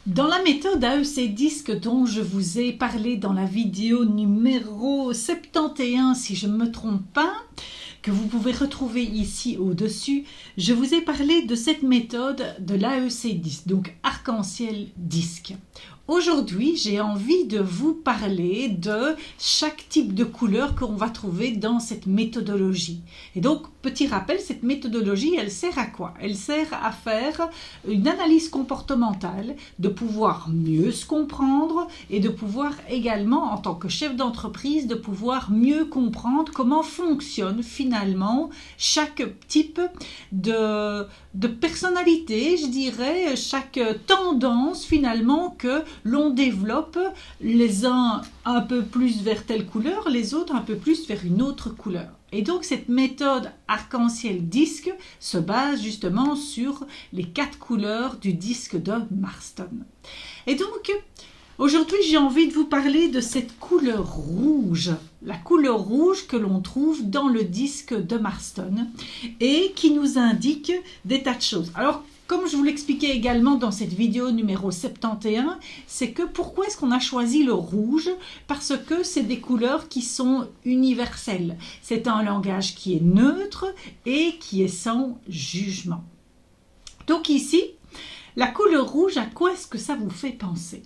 Dans la méthode AEC Disque dont je vous ai parlé dans la vidéo numéro 71, si je ne me trompe pas, que vous pouvez retrouver ici au-dessus, je vous ai parlé de cette méthode de l'AEC Disque, donc arc-en-ciel disque. Aujourd'hui, j'ai envie de vous parler de chaque type de couleur qu'on va trouver dans cette méthodologie. Et donc, petit rappel, cette méthodologie, elle sert à quoi? Elle sert à faire une analyse comportementale, de pouvoir mieux se comprendre et de pouvoir également, en tant que chef d'entreprise, de pouvoir mieux comprendre comment fonctionne finalement chaque type de personnalité, je dirais, chaque tendance finalement que l'on développe, les uns un peu plus vers telle couleur, les autres un peu plus vers une autre couleur. Et donc cette méthode arc-en-ciel disque se base justement sur les 4 couleurs du disque de Marston. Et donc aujourd'hui j'ai envie de vous parler de cette couleur rouge, la couleur rouge que l'on trouve dans le disque de Marston et qui nous indique des tas de choses. Alors comme je vous l'expliquais également dans cette vidéo numéro 71, c'est que pourquoi est-ce qu'on a choisi le rouge? Parce que c'est des couleurs qui sont universelles. C'est un langage qui est neutre et qui est sans jugement. Donc ici, la couleur rouge, à quoi est-ce que ça vous fait penser?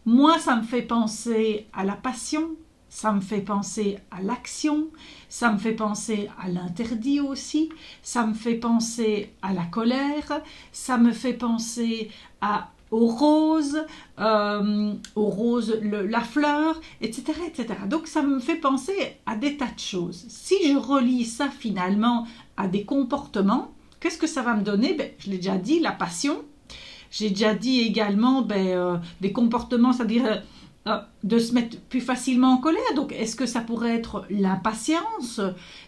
Moi, ça me fait penser à la passion, ça me fait penser à l'action, ça me fait penser à l'interdit aussi, ça me fait penser à la colère, ça me fait penser aux roses, la fleur, etc., etc. Donc ça me fait penser à des tas de choses. Si je relie ça finalement à des comportements, qu'est-ce que ça va me donner? Je l'ai déjà dit, la passion. J'ai déjà dit également des comportements, c'est-à-dire de se mettre plus facilement en colère. Donc, est-ce que ça pourrait être l'impatience?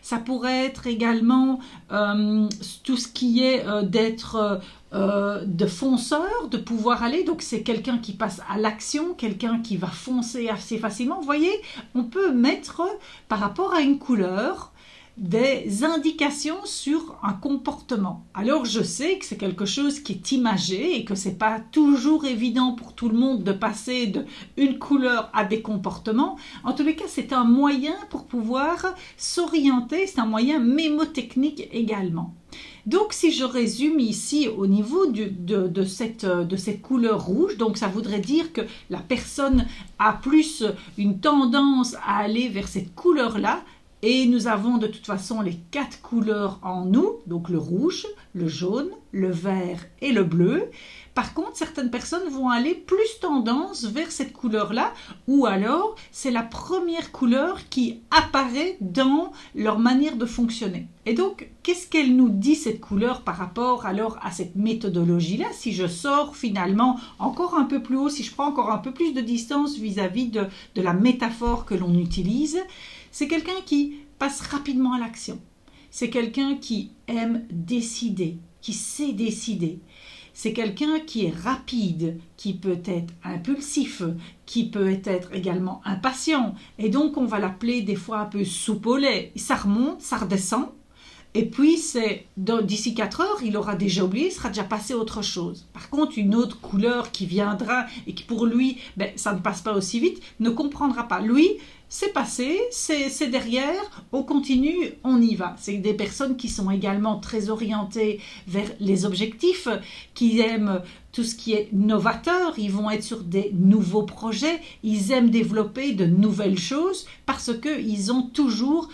Ça pourrait être également tout ce qui est d'être de fonceur, de pouvoir aller. Donc, c'est quelqu'un qui passe à l'action, quelqu'un qui va foncer assez facilement. Vous voyez, on peut mettre par rapport à une couleur des indications sur un comportement. Alors je sais que c'est quelque chose qui est imagé et que c'est pas toujours évident pour tout le monde de passer d'une couleur à des comportements. En tous les cas, c'est un moyen pour pouvoir s'orienter, c'est un moyen mémotechnique également. Donc si je résume ici au niveau de cette couleur rouge, donc ça voudrait dire que la personne a plus une tendance à aller vers cette couleur-là. Et nous avons de toute façon les 4 couleurs en nous, donc le rouge, le jaune, le vert et le bleu. Par contre, certaines personnes vont aller plus tendance vers cette couleur-là, ou alors c'est la première couleur qui apparaît dans leur manière de fonctionner. Et donc, qu'est-ce qu'elle nous dit cette couleur par rapport alors à cette méthodologie-là? Si je sors finalement encore un peu plus haut, si je prends encore un peu plus de distance vis-à-vis de la métaphore que l'on utilise, c'est quelqu'un qui passe rapidement à l'action. C'est quelqu'un qui aime décider, qui sait décider. C'est quelqu'un qui est rapide, qui peut être impulsif, qui peut être également impatient. Et donc, on va l'appeler des fois un peu soupe au lait. Ça remonte, ça redescend. Et puis, d'ici 4 heures, il aura déjà oublié, il sera déjà passé à autre chose. Par contre, une autre couleur qui viendra et qui pour lui, ça ne passe pas aussi vite, ne comprendra pas. Lui, c'est passé, c'est derrière, on continue, on y va. C'est des personnes qui sont également très orientées vers les objectifs, qui aiment tout ce qui est novateur, ils vont être sur des nouveaux projets, ils aiment développer de nouvelles choses parce qu'ils ont toujours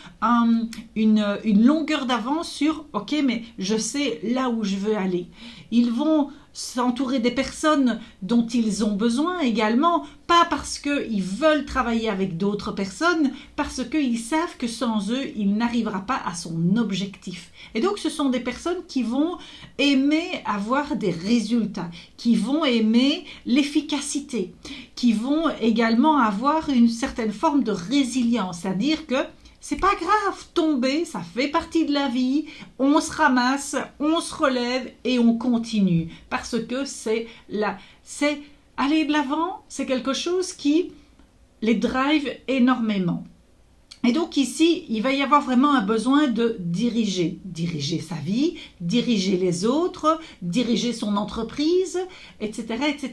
une longueur d'avance sur « ok, mais je sais là où je veux aller ». Ils vont s'entourer des personnes dont ils ont besoin également, pas parce qu'ils veulent travailler avec d'autres personnes, parce qu'ils savent que sans eux, il n'arrivera pas à son objectif. Et donc, ce sont des personnes qui vont aimer avoir des résultats, qui vont aimer l'efficacité, qui vont également avoir une certaine forme de résilience, c'est-à-dire que c'est pas grave, tomber, ça fait partie de la vie, on se ramasse, on se relève et on continue. Parce que c'est aller de l'avant, c'est quelque chose qui les drive énormément. Et donc ici, il va y avoir vraiment un besoin de diriger. Diriger sa vie, diriger les autres, diriger son entreprise, etc. etc.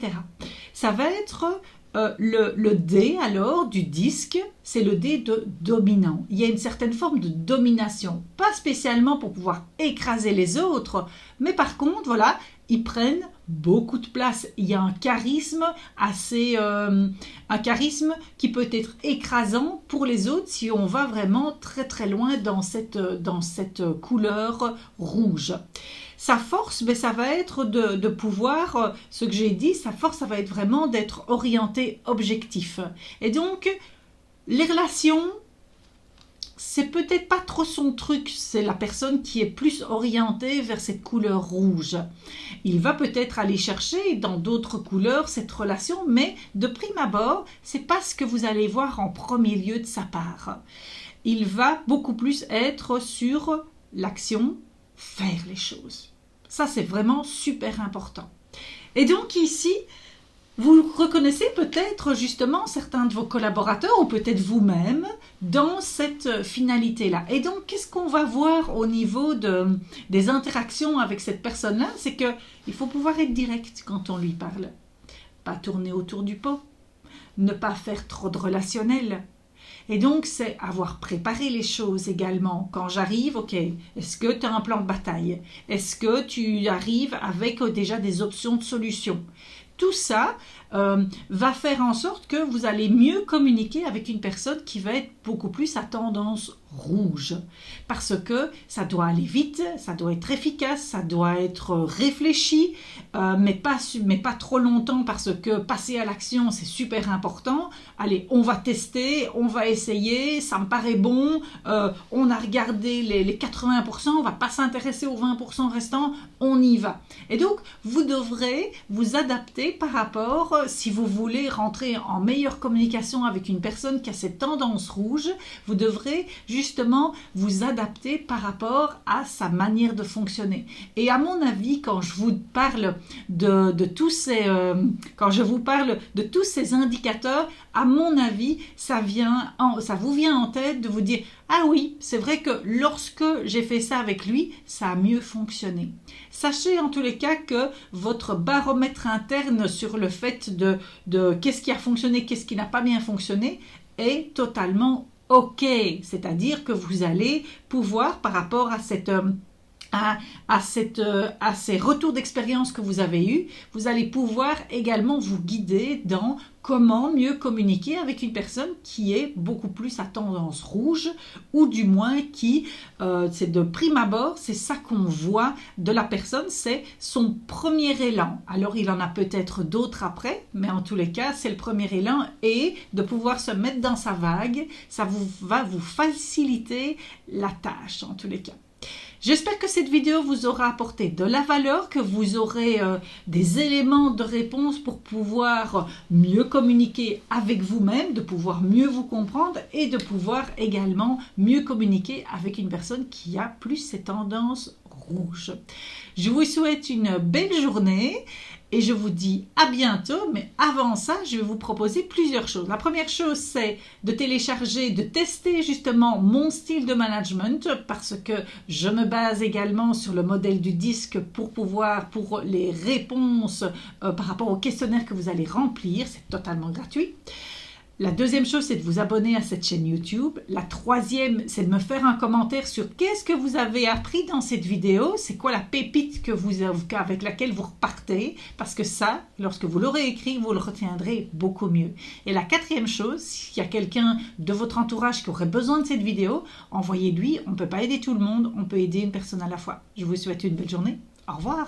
Ça va être le D alors du disque, c'est le D de dominant. Il y a une certaine forme de domination, pas spécialement pour pouvoir écraser les autres, mais par contre, voilà, ils prennent beaucoup de place. Il y a un charisme un charisme qui peut être écrasant pour les autres si on va vraiment très très loin dans cette couleur rouge. Sa force, ben, ça va être de pouvoir, ce que j'ai dit, sa force, ça va être vraiment d'être orienté objectif. Et donc, les relations, c'est peut-être pas trop son truc, c'est la personne qui est plus orientée vers cette couleur rouge. Il va peut-être aller chercher dans d'autres couleurs cette relation, mais de prime abord, c'est pas ce que vous allez voir en premier lieu de sa part. Il va beaucoup plus être sur l'action, faire les choses. Ça, c'est vraiment super important. Et donc ici, vous reconnaissez peut-être justement certains de vos collaborateurs ou peut-être vous-même dans cette finalité-là. Et donc, qu'est-ce qu'on va voir au niveau des interactions avec cette personne-là? C'est qu'il faut pouvoir être direct quand on lui parle. Pas tourner autour du pot. Ne pas faire trop de relationnel. Et donc, c'est avoir préparé les choses également. Quand j'arrive, ok, est-ce que tu as un plan de bataille? Est-ce que tu arrives avec déjà des options de solution? Tout ça va faire en sorte que vous allez mieux communiquer avec une personne qui va être beaucoup plus à tendance rouge. Parce que ça doit aller vite, ça doit être efficace, ça doit être réfléchi, mais pas trop longtemps parce que passer à l'action, c'est super important. Allez, on va tester, on va essayer, ça me paraît bon, on a regardé les 80%, on ne va pas s'intéresser aux 20% restants, on y va. Et donc, vous devrez vous adapter par rapport, si vous voulez rentrer en meilleure communication avec une personne qui a cette tendance rouge, vous devrez justement vous adapter par rapport à sa manière de fonctionner. Et à mon avis, quand je vous parle de tous ces indicateurs, à mon avis, ça vous vient en tête de vous dire « Ah oui, c'est vrai que lorsque j'ai fait ça avec lui, ça a mieux fonctionné. » Sachez en tous les cas que votre baromètre interne sur le fait de qu'est-ce qui a fonctionné, qu'est-ce qui n'a pas bien fonctionné est totalement OK. C'est-à-dire que vous allez pouvoir, par rapport à ces retours d'expérience que vous avez eus, vous allez pouvoir également vous guider dans comment mieux communiquer avec une personne qui est beaucoup plus à tendance rouge ou du moins qui, c'est de prime abord, c'est ça qu'on voit de la personne, c'est son premier élan. Alors il en a peut-être d'autres après, mais en tous les cas, c'est le premier élan et de pouvoir se mettre dans sa vague, ça va vous faciliter la tâche en tous les cas. J'espère que cette vidéo vous aura apporté de la valeur, que vous aurez des éléments de réponse pour pouvoir mieux communiquer avec vous-même, de pouvoir mieux vous comprendre et de pouvoir également mieux communiquer avec une personne qui a plus ces tendances rouges. Je vous souhaite une belle journée. Et je vous dis à bientôt, mais avant ça, je vais vous proposer plusieurs choses. La première chose, c'est de télécharger, de tester justement mon style de management parce que je me base également sur le modèle du disque pour les réponses par rapport au questionnaire que vous allez remplir. C'est totalement gratuit. La deuxième chose, c'est de vous abonner à cette chaîne YouTube. La troisième, c'est de me faire un commentaire sur qu'est-ce que vous avez appris dans cette vidéo. C'est quoi la pépite avec laquelle vous repartez. Parce que ça, lorsque vous l'aurez écrit, vous le retiendrez beaucoup mieux. Et la quatrième chose, s'il y a quelqu'un de votre entourage qui aurait besoin de cette vidéo, envoyez-lui. On ne peut pas aider tout le monde, on peut aider une personne à la fois. Je vous souhaite une belle journée. Au revoir.